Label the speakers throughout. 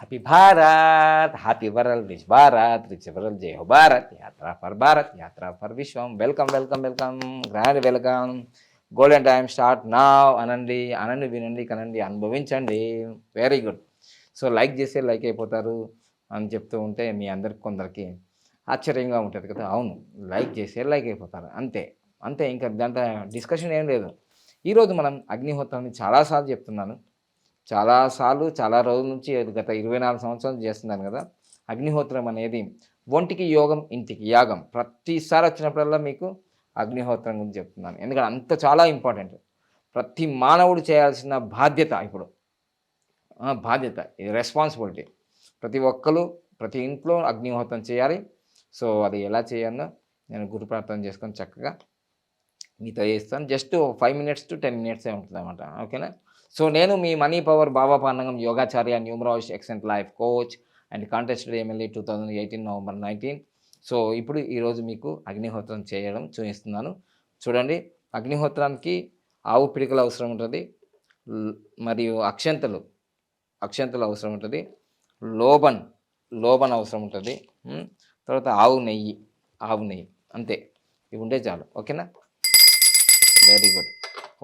Speaker 1: Happy Bharat, happy world, rich Bharat, rich world, జై హో భారత్, యాత్ర ఫర్ భారత్, యాత్ర ఫర్ విశ్వం. Welcome welcome welcome, grand welcome. Golden time start నా. అనండి, అనండి, వినండి, కనండి, అనుభవించండి. Very good. సో లైక్ చేస్తే లైక్ అయిపోతారు అని చెప్తూ ఉంటే మీ అందరికి కొందరికి ఆశ్చర్యంగా ఉంటుంది కదా. అవును, లైక్ చేస్తే లైక్ అయిపోతారు, అంతే అంతే, ఇంకా దాంట్లో డిస్కషన్ ఏం లేదు. ఈరోజు మనం అగ్నిహోత్రాన్ని చాలాసార్లు చెప్తున్నాను, చాలాసార్లు, చాలా రోజుల నుంచి, గత 24 సంవత్సరాలు చేస్తున్నాను కదా. అగ్నిహోత్రం అనేది ఒంటికి యోగం, ఇంటికి యాగం. ప్రతిసారి వచ్చినప్పుడల్లా మీకు అగ్నిహోత్రం గురించి చెప్తున్నాను, ఎందుకంటే అంత చాలా ఇంపార్టెంట్. ప్రతి మానవుడు చేయాల్సిన బాధ్యత ఇప్పుడు, బాధ్యత, ఇది రెస్పాన్సిబిలిటీ. ప్రతి ఒక్కరు ప్రతి ఇంట్లో అగ్నిహోత్రం చేయాలి. సో అది ఎలా చేయాలో నేను గురు ప్రార్థన చేసుకొని చక్కగా మీతో చేస్తాను. జస్ట్ 5 మినిట్స్ టు 10 మినిట్సే ఉంటుంది అనమాట. ఓకేనా. సో నేను మీ మనీ పవర్ బాబా పాండగం యోగాచార్య, numerologist, excellent life coach and contested MLA 2018 November 19. So ఇప్పుడు ఈరోజు మీకు అగ్నిహోత్రం చేయడం చూపిస్తున్నాను. చూడండి, అగ్నిహోత్రానికి ఆవు పిడికలు అవసరం ఉంటుంది, మరియు అక్షంతలు అవసరం ఉంటుంది, లోబన్ అవసరం ఉంటుంది, తర్వాత ఆవు నెయ్యి, అంతే. ఇవి ఉంటే చాలు. ఓకేనా. Very good.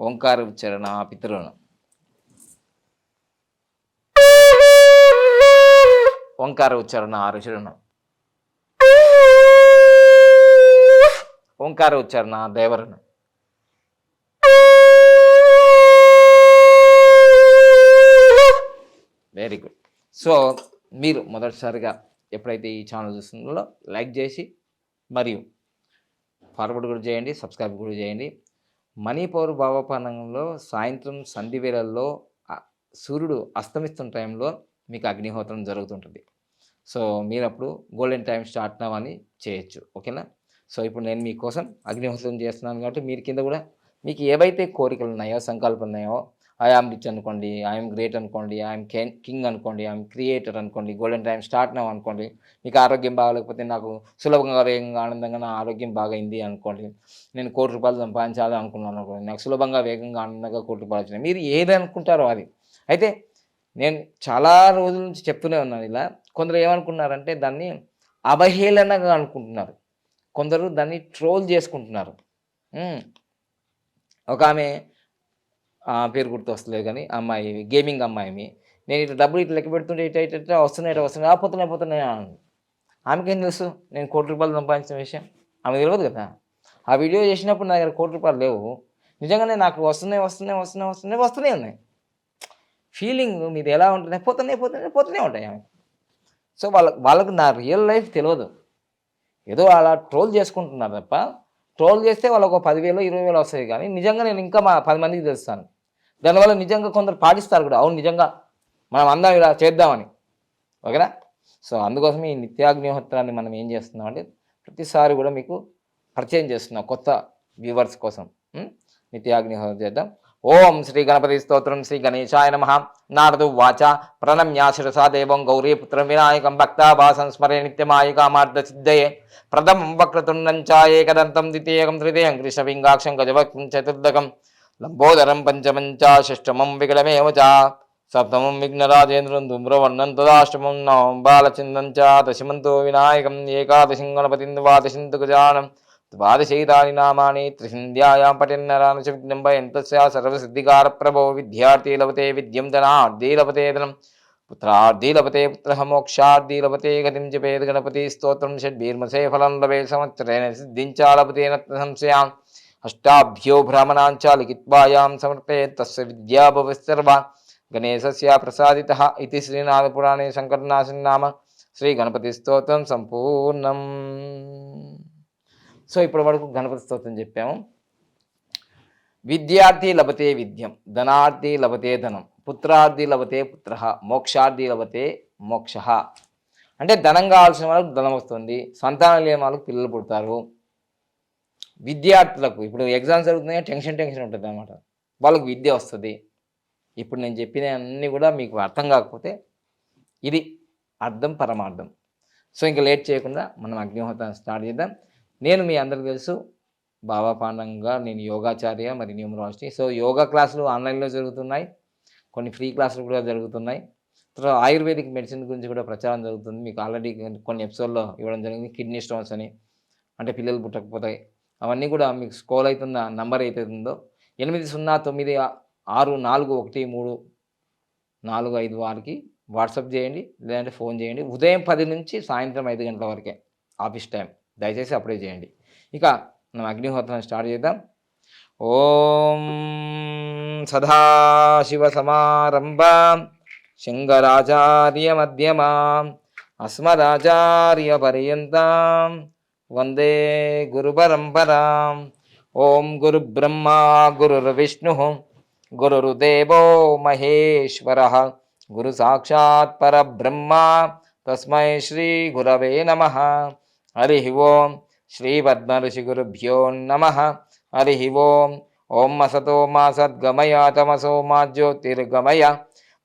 Speaker 1: ఓంకార ఉచ్చారణ పితృణం. ఓంకార ఉచ్చారణ ఋషురణం. ఓంకార ఉచ్చారణ దేవరణం. Very good. సో మీరు మొదటిసారిగా ఎప్పుడైతే ఈ ఛానల్ చూస్తున్నారో లైక్ చేసి మరియు ఫార్వర్డ్ కూడా చేయండి, సబ్స్క్రైబ్ కూడా చేయండి. మనీ పవర్ భావపానంలో సాయంత్రం సంధి వేళల్లో సూర్యుడు అస్తమిస్తున్న టైంలో మీకు అగ్నిహోత్రం జరుగుతుంటుంది. సో మీరు అప్పుడు గోల్డెన్ టైం స్టార్ట్ నవ్వని చేయొచ్చు. ఓకేనా. సో ఇప్పుడు నేను మీకోసం అగ్నిహోత్రం చేస్తున్నాను కాబట్టి మీరు కింద కూడా మీకు ఏవైతే కోరికలు ఉన్నాయో, సంకల్పాలు ఉన్నాయో, ఐఆమ్ రిచ్ అనుకోండి, ఐఎమ్ గ్రేట్ అనుకోండి, ఐఎమ్ కింగ్ అనుకోండి, ఐఎమ్ క్రియేటర్ అనుకోండి, గోల్డెన్ టైం స్టార్ట్ నవ్ అనుకోండి, మీకు ఆరోగ్యం బాగలేకపోతే నాకు సులభంగా, వేగంగా, ఆనందంగా నా ఆరోగ్యం బాగైంది అనుకోండి, నేను ₹1,00,00,000 సంపాదించాలి అనుకున్నాను అనుకోండి, నాకు సులభంగా, వేగంగా, ఆనందంగా ₹1,00,00,000 వచ్చినాయి. మీరు ఏది అనుకుంటారో అది. అయితే నేను చాలా రోజుల నుంచి చెప్తూనే ఉన్నాను ఇలా. కొందరు ఏమనుకున్నారంటే దాన్ని అవహేళనగా అనుకుంటున్నారు, కొందరు దాన్ని ట్రోల్ చేసుకుంటున్నారు. ఒక ఆమె పేరు గుర్తు వస్తలేదు కానీ అమ్మాయి, గేమింగ్ అమ్మాయి, నేను ఇట్లా డబ్బులు ఇట్లా లెక్క పెడుతుంటే ఇట్లా వస్తున్నాయి పోతున్నాయి అని. ఆమెకేం తెలుసు నేను ₹1,00,00,000 సంపాదించిన విషయం? ఆమె తెలియదు కదా. ఆ వీడియో చేసినప్పుడు నా దగ్గర ₹1,00,00,000 లేవు. నిజంగానే నాకు వస్తూనే ఉన్నాయి. ఫీలింగ్ మీది ఎలా ఉంటుంది? పోతూనే ఉంటాయి ఆమె. సో వాళ్ళకు నా రియల్ లైఫ్ తెలియదు, ఏదో అలా ట్రోల్ చేసుకుంటున్నారు తప్ప. ట్రోల్ చేస్తే వాళ్ళకు 10,000 20,000 వస్తాయి, కానీ నిజంగా నేను ఇంకా 10 మందికి తెలుస్తాను. దానివల్ల నిజంగా కొందరు పాటిస్తారు కూడా, అవును నిజంగా మనం అందరం ఇలా చేద్దామని. ఓకేనా. సో అందుకోసం ఈ నిత్యాగ్నిహోత్రాన్ని మనం ఏం చేస్తున్నాం అంటే ప్రతిసారి కూడా మీకు పరిచయం చేస్తున్నాం కొత్త వ్యూవర్స్ కోసం. నిత్యాగ్నిహోత్రం చేద్దాం. ఓం శ్రీ గణపతి స్తోత్రం. శ్రీ గణేశాయ నమః. నారదు వాచ ప్రణమ్య శిరసా దేవం గౌరీపుత్రం వినాయకం భక్తాభాసం స్మరే నిత్యమాయ కామార్థ సిద్ధయే. ప్రథమం వక్రతుండం చ ఏకదంతం ద్వితీయకం త్రితీయం కృష్ణపింగాక్షం గజవక్తం చతుర్దకం లంబోదరం పంచమం చ షష్టమం వికలమేవ చ సప్తమం విఘ్నరాజేంద్రం ధూమ్రవర్ణం తదాష్టమం నవం బాలచందం చ దశమంతో వినాయకం ఏకాదశం గణపతిం ద్వాదశంతు గజానం ద్వాదశైతాని నామాని త్రిసంధ్యాయాం పఠన్నరాన చ విఘ్నం భయంతస్య సర్వసిద్ధికారప్రభో. విద్యార్థి లభతే విద్యం ధనార్థి లభతే ధనం పుత్రార్థి లభతే పుత్రః మోక్షార్థి లభతే గతిం జపేద్ గణపతి స్తోత్రం షడ్భీర్మసే ఫలం లభే సంవత్సరేణ సిద్ధించ లభతే నత్ర సంశయాం. అష్టాభ్యో బ్రాహ్మణాంచ లిఖిత్వాయాం సమర్పయేత్ తస్య విద్యా భవేత్ సర్వా. గణేశస్య ప్రసాదితః ఇతి శ్రీనాథపురాణే శంకరనాశన్ నామ శ్రీ గణపతి స్తోత్రం సంపూర్ణం. సో ఇప్పటి వరకు గణపతి స్తోత్రం చెప్పాము. విద్యార్థి లభతే విద్యం, ధనార్థి లభతే ధనం, పుత్రార్థి లభతే పుత్ర, మోక్షార్థి లభతే మోక్ష. అంటే ధనం కావాల్సిన వాళ్ళకు ధనం వస్తుంది, సంతానం లేని వాళ్ళకు పిల్లలు పుడతారు. విద్యార్థులకు ఇప్పుడు ఎగ్జామ్స్ జరుగుతున్నాయో టెన్షన్ ఉంటుంది అన్నమాట, వాళ్ళకు విద్య వస్తుంది. ఇప్పుడు నేను చెప్పిన అన్నీ కూడా మీకు అర్థం కాకపోతే ఇది అర్థం పరమార్థం. సో ఇంకా లేట్ చేయకుండా మనం అగ్నిహోత్రం స్టార్ట్ చేద్దాం. నేను మీ అందరికీ తెలుసు బాబా పాండంగా నేను యోగాచార్య మరియు న్యూమరాలజిస్ట్. సో యోగా క్లాసులు ఆన్లైన్లో జరుగుతున్నాయి, కొన్ని ఫ్రీ క్లాసులు కూడా జరుగుతున్నాయి. తర్వాత ఆయుర్వేదిక్ మెడిసిన్ గురించి కూడా ప్రచారం జరుగుతుంది. మీకు ఆల్రెడీ కొన్ని ఎపిసోడ్‌లో ఇవ్వడం జరిగింది. కిడ్నీ స్టోన్స్ అని, అంటే పిల్లలు పుట్టకపోతే అవన్నీ కూడా మీకు స్క్రోల్ అయితున్న నంబర్ ఏదైతే ఉందో 8009641345 వాట్సాప్ చేయండి. లేదంటే ఫోన్ చేయండి. ఉదయం 10 నుంచి సాయంత్రం 5 గంటల వరకే ఆఫీస్ టైం. దయచేసి అప్పుడే చేయండి. ఇక మనం అగ్నిహోత్రం స్టార్ట్ చేద్దాం. ఓం సదాశివసమారంభాం శంకరాచార్యమధ్యమాం అస్మదాచార్యపర్యంతం వందే గురుపరంపరాం. ఓం గురుబ్రహ్మా గురుర్విష్ణుః గురుర్దేవో మహేశ్వరः గురు సాక్షాత్ పరబ్రహ్మ తస్మై శ్రీ గురవే నమః. హరి ఓం శ్రీ పద్మఋషిగురుభ్యో నమః. హరి ఓం. ఓం అసతో మా సద్గమయ తమసో మా జ్యోతిర్గమయ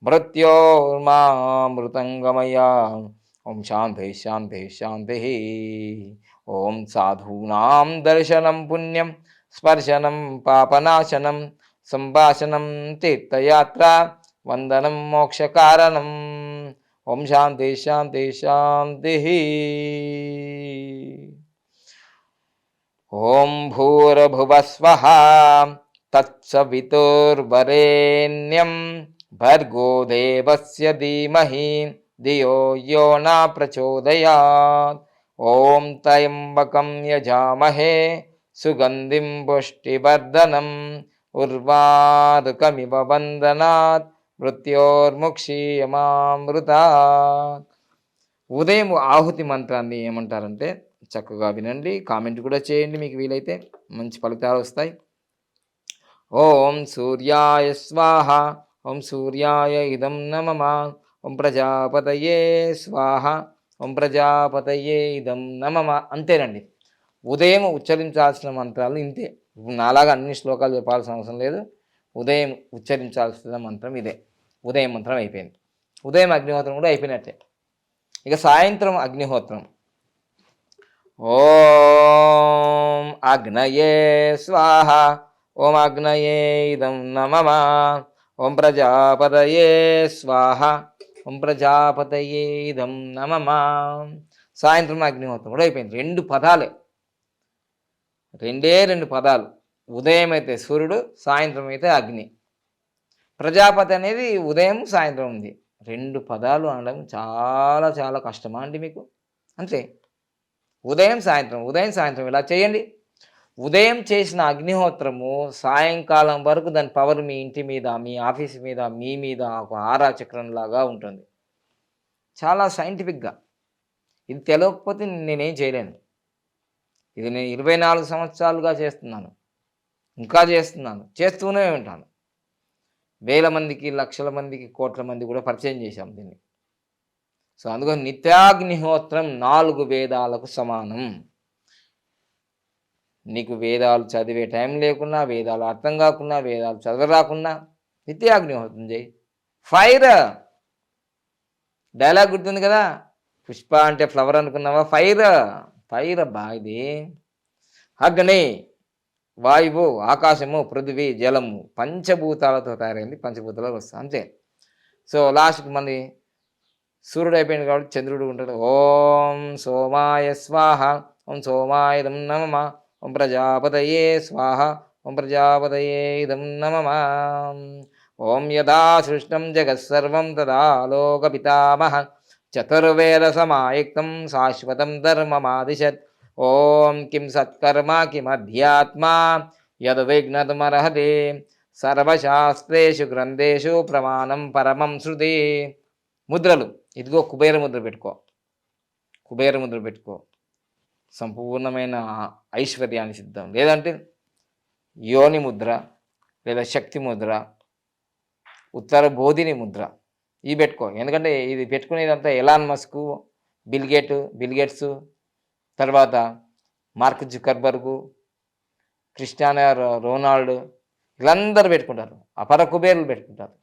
Speaker 1: మృత్యోర్మామృతంగమయ. ఓం శాంతి శాంతి శాంతి. ఓం సాధూనాం దర్శనం పుణ్యం స్పర్శనం పాపనాశనం సంభాషణం తీర్థయాత్ర వందనం మోక్షకారణం. ఓం శాంతి శాంతి శాంతి. ఓం భూర్భువస్వః తత్సవితుర్వరేణ్యం భర్గో దేవస్య ధీమహి ధియో యో న ప్రచోదయాత్. ఓం త్రయంబకం యజామహే సుగంధిం పుష్టివర్ధనం ఉర్వారుకమివ వందనాత్ మృత్యోర్ముక్షీయమామృతాత్. ఉదయం ఆహుతి మంత్రాన్ని ఏమంటారంటే చక్కగా వినండి, కామెంట్ కూడా చేయండి, మీకు వీలైతే మంచి ఫలితాలు వస్తాయి. ఓం సూర్యాయ స్వాహ. ఓం సూర్యాయ ఇదం నమః. ఓం ప్రజాపతయే స్వాహ. ఓం ప్రజాపతయే ఇదం నమః. అంతేనండి. ఉదయం ఉచ్చరించాల్సిన మంత్రాలు ఇంతే. నాలాగా అన్ని శ్లోకాలు చెప్పాల్సిన అవసరం లేదు. ఉదయం ఉచ్చరించాల్సిన మంత్రం ఇదే. ఉదయం మంత్రం అయిపోయింది. ఉదయం అగ్నిహోత్రం కూడా అయిపోయినట్టే. ఇక సాయంత్రం అగ్నిహోత్రం. ఓం అగ్నయే స్వాహ. ఓం అగ్నయే ఇదం నమః. ఓం ప్రజాపతయే స్వాహ. ఓం ప్రజాపతయే ఇదం నమః. సాయంత్రం అగ్నిహోత్రం కూడా అయిపోయింది. 2 పదాలే, రెండు పదాలు. ఉదయం అయితే సూర్యుడు, సాయంత్రం అయితే అగ్ని. ప్రజాపతి అనేది ఉదయం సాయంత్రం ఉంది. 2 పదాలు అనడం చాలా చాలా కష్టమా అండి మీకు? అంతే. ఉదయం సాయంత్రం ఇలా చేయండి. ఉదయం చేసిన అగ్నిహోత్రము సాయంకాలం వరకు దాని పవర్ మీ ఇంటి మీద, మీ ఆఫీస్ మీద, మీ మీద ఒక ఆరా చక్రంలాగా ఉంటుంది. చాలా సైంటిఫిక్గా. ఇది తెలియకపోతే నేనేం చేయలేను. ఇది నేను 24 సంవత్సరాలుగా చేస్తున్నాను, ఇంకా చేస్తున్నాను, చేస్తూనే ఉంటాను. వేల మందికి, లక్షల మందికి, కోట్ల మంది కూడా పరిచయం చేశాం దీన్ని. సో అందుకని నిత్యాగ్నిహోత్రం 4 వేదాలకు సమానం. నీకు వేదాలు చదివే టైం లేకున్నా, వేదాలు అర్థం కాకున్నా, వేదాలు చదవరాకున్నా నిత్యాగ్నిహోత్రం చేయి. ఫైర్ డైలాగ్ గుర్తుంది కదా, పుష్ప అంటే ఫ్లవర్ అనుకున్నావా? ఫైర్ అబ్బా ఇది. అగ్ని, వాయువు, ఆకాశము, పృథివీ, జలము పంచభూతాలతో తయారైంది. పంచభూతాలకు వస్తాయి అంతే. సో లాస్ట్కి మళ్ళీ సూర్యుడు అయిపోయింది కాబట్టి చంద్రుడు ఉంటాడు. ఓం సోమాయ స్వాహ. ఓం సోమాయ ఇదం నమః. ఓం ప్రజాపతయే స్వాహ. ఓం ప్రజాపతయే ఇదం నమః. ఓం యదా సృష్టం జగత్సర్వం తదా లోక పితామహ చతుర్వేద సమాయుక్తం శాశ్వతం ధర్మమాదిశత్. ఓం కిం సత్కర్మ కిమధ్యాత్మా యద్ విఘ్నతుమర్హతి సర్వశాస్త్రేషు గ్రంథేషు ప్రమాణం పరమం శృతి. ముద్రలు. ఇదిగో కుబేర ముద్ర పెట్టుకో. సంపూర్ణమైన ఐశ్వర్యాన్ని సిద్ధం. లేదంటే యోని ముద్ర, లేదా శక్తి ముద్ర, ఉత్తర బోధిని ముద్ర, ఇవి పెట్టుకో. ఎందుకంటే ఇది పెట్టుకునేదంతా ఎలాన్ మస్క్, బిల్గేట్స్, తర్వాత మార్క్ జుకర్బర్గు, క్రిస్టియానో రోనాల్డ్, వీళ్ళందరూ పెట్టుకుంటారు. అపర కుబేరులు పెట్టుకుంటారు.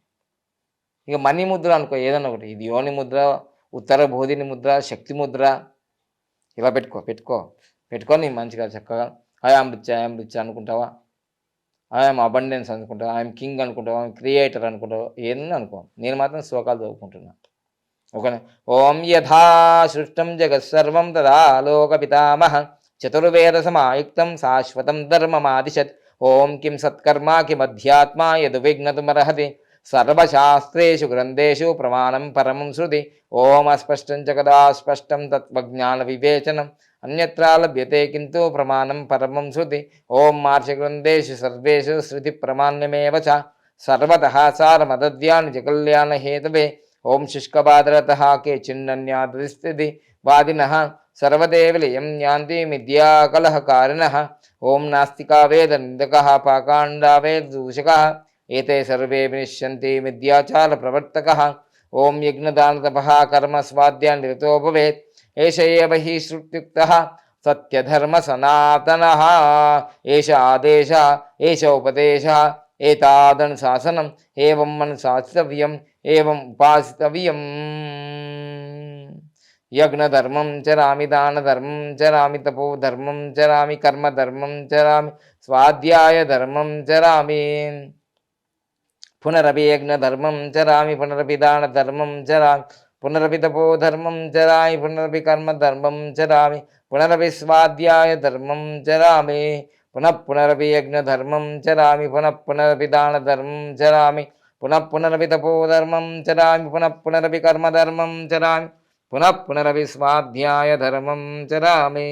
Speaker 1: ఇక మణి ముద్ర అనుకో, ఏదన్నా ఒకటి. ఇది యోని ముద్ర, ఉత్తర బోధిని ముద్ర, శక్తి ముద్ర, ఇలా పెట్టుకొని మంచిగా చక్కగా ఐఆమ్ రిచ్ అనుకుంటావా, ఐఎమ్ అబండెన్స్ అనుకుంటావా, ఐఎమ్ కింగ్ అనుకుంటావా, క్రియేటర్ అనుకుంటావా, ఏదన్నా అనుకో. నేను మాత్రం శ్లోకాలు చదువుకుంటున్నా. ఓకేనా. ఓం యథా సృష్టం జగత్సర్వం తదా లోకపితామహ చతుర్వేద సమాయుక్తం శాశ్వతం ధర్మమాదిశత్. ఓం కిం సత్కర్మ కిమధ్యాత్మా యద్విఘ్నతుమర్హతి సర్వశాస్త్రేషు గ్రంథేషు ప్రమాణం పరమం శృతి. ఓం అస్పష్టం చ కదా స్పష్టం తత్వజ్ఞాన వివేచనం అన్యత్ర లభ్యతే కింటు ప్రమాణం పరమం శృతి. ఓం మార్షగ్రంథేషు సర్వేషు శృతి ప్రమాణ్యమేవ చ సర్వతః సారమదద్యాని చ కళ్యాణ హేతవే. ఓం శుష్కపాదరతః కేచిన్నన్యాదృస్థితి వాదినః సర్వదే విలయం యాంతి మిథ్యాకలహకారిణః. ఓం నాస్తికా వేద నిందకः పాకాండా వేద దూషకः ఏతే సర్వే వినిశ్యంతి మిథ్యాచార ప్రవర్తకः. ఓం యజ్ఞదానతపః కర్మ స్వాధ్యాయ నిరతో భవేత్ ఏష ఏవ హి శ్రుత్యుక్తః సత్యధర్మ సనాతనః. ఏష ఆదేశ ఏష ఉపదేశ ఏతాదనుశాసనం ఏవం అనుశాసితవ్యం ఏవం ఉపాసితవ్యం. యజ్ఞధర్మం చరామి దానధర్మం చరామి తపోధర్మం చరామి కర్మధర్మం చరామి స్వాధ్యాయ ధర్మం చరామి. పునరపి యజ్ఞధర్మం చరామి పునరపి దానధర్మం చరామి పునరపి తపోధర్మం చరామి పునరపి కర్మధర్మం చరామి పునరపి స్వాధ్యాయ ధర్మం చరామి. పునఃపునరపి యజ్ఞధర్మం చరామి పునఃపునరపి దానధర్మం చరామి పునఃపునరపి తపోధర్మం చరామి పునఃపునరపి కర్మధర్మం చరామి పునఃపునరపి స్వాధ్యాయ ధర్మం చరామి.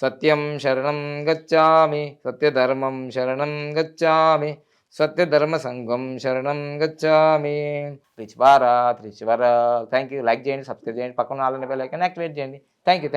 Speaker 1: సత్యం శరణం గచ్ఛామి సత్యధర్మం శరణం గచ్ఛామి సత్యధర్మ సంఘం శరణం గచ్ఛామి. Rich Bharat. Thank you. Like చేయండి, సబ్స్క్రైబ్ చేయండి, పక్కన ఆల్ బెల్ ఐకాన్ యాక్టివేట్ చేయండి. Thank you.